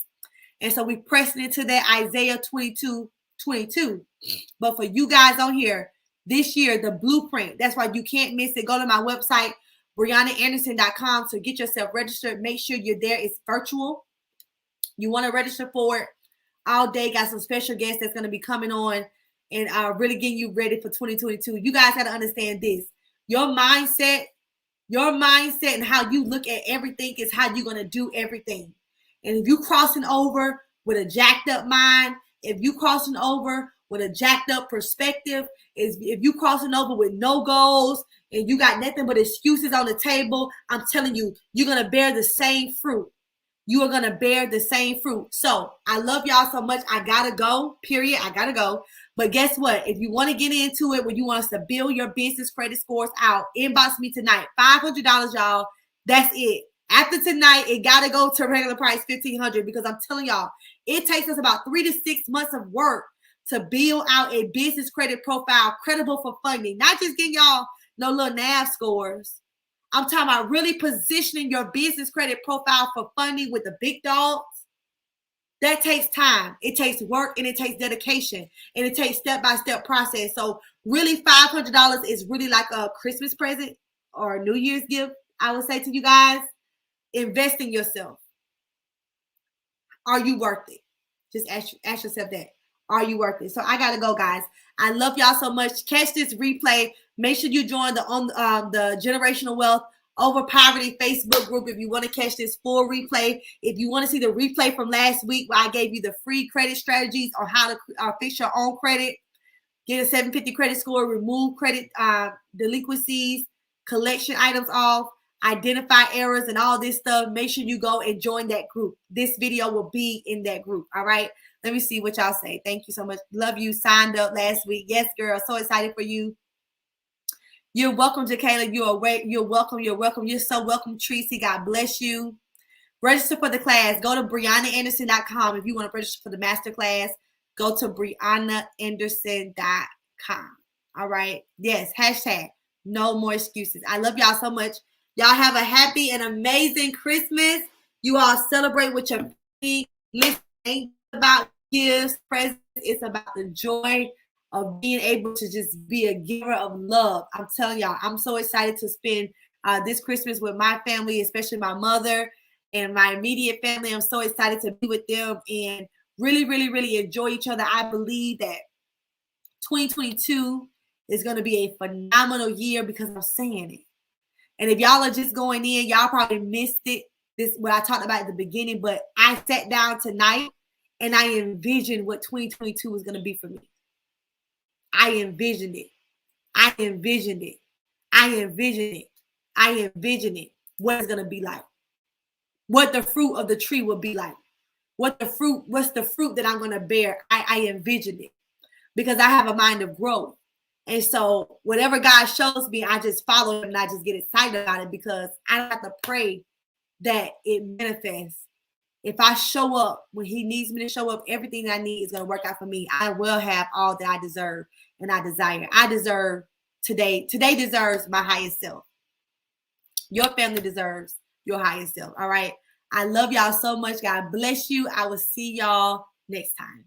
And so we pressed into that Isaiah 22:22. But for you guys on here, this year, the blueprint, that's why you can't miss it. Go to my website, BriannaAnderson.com, to get yourself registered. Make sure you're there. It's virtual. You want to register for it all day. Got some special guests that's going to be coming on and really getting you ready for 2022. You guys got to understand this. Your mindset and how you look at everything is how you're going to do everything. And if you crossing over with a jacked up mind, if you crossing over with a jacked up perspective, if you crossing over with no goals and you got nothing but excuses on the table, I'm telling you, you're going to bear the same fruit. You are going to bear the same fruit. So I love y'all so much. I got to go, period. I got to go. But guess what? If you want to get into it, when you want us to build your business credit scores out, inbox me tonight. $500, y'all. That's it. After tonight, it got to go to regular price, $1,500, because I'm telling y'all, it takes us about 3 to 6 months of work to build out a business credit profile credible for funding. Not just getting y'all no little NAV scores. I'm talking about really positioning your business credit profile for funding with the big dogs. That takes time. It takes work and it takes dedication and it takes step-by-step process. So really $500 is really like a Christmas present or a New Year's gift. I would say to you guys, invest in yourself. Are you worth it? Just ask yourself that. Are you worth it? So I got to go, guys. I love y'all so much. Catch this replay. Make sure you join the Generational Wealth Over Poverty Facebook group if you want to catch this full replay. If you want to see the replay from last week where I gave you the free credit strategies on how to fix your own credit, get a 750 credit score, remove credit delinquencies, collection items off, identify errors and all this stuff, make sure you go and join that group. This video will be in that group. All right. Let me see what y'all say. Thank you so much. Love you. Signed up last week. Yes, girl. So excited for you. You're welcome, Jacayla. You're welcome. You're welcome. You're so welcome, Tracy. God bless you. Register for the class. Go to BriannaAnderson.com. If you want to register for the master class, go to BriannaAnderson.com. All right. Yes. Hashtag no more excuses. I love y'all so much. Y'all have a happy and amazing Christmas. You all celebrate with your family. Listen, ain't about gifts, presents. It's about the joy of being able to just be a giver of love. I'm telling y'all, I'm so excited to spend this Christmas with my family, especially my mother and my immediate family. I'm so excited to be with them and really, really, really enjoy each other. I believe that 2022 is going to be a phenomenal year because I'm saying it. And if y'all are just going in, y'all probably missed it. This what I talked about at the beginning, but I sat down tonight and I envisioned what 2022 was going to be for me. I envisioned it. I envisioned it. I envisioned it. I envisioned it. What it's going to be like. What the fruit of the tree will be like. What's the fruit that I'm going to bear? I envisioned it because I have a mind of growth. And so whatever God shows me, I just follow it and I just get excited about it because I have to pray that it manifests. If I show up when he needs me to show up, everything that I need is going to work out for me. I will have all that I deserve and I desire. I deserve today. Today deserves my highest self. Your family deserves your highest self. All right. I love y'all so much. God bless you. I will see y'all next time.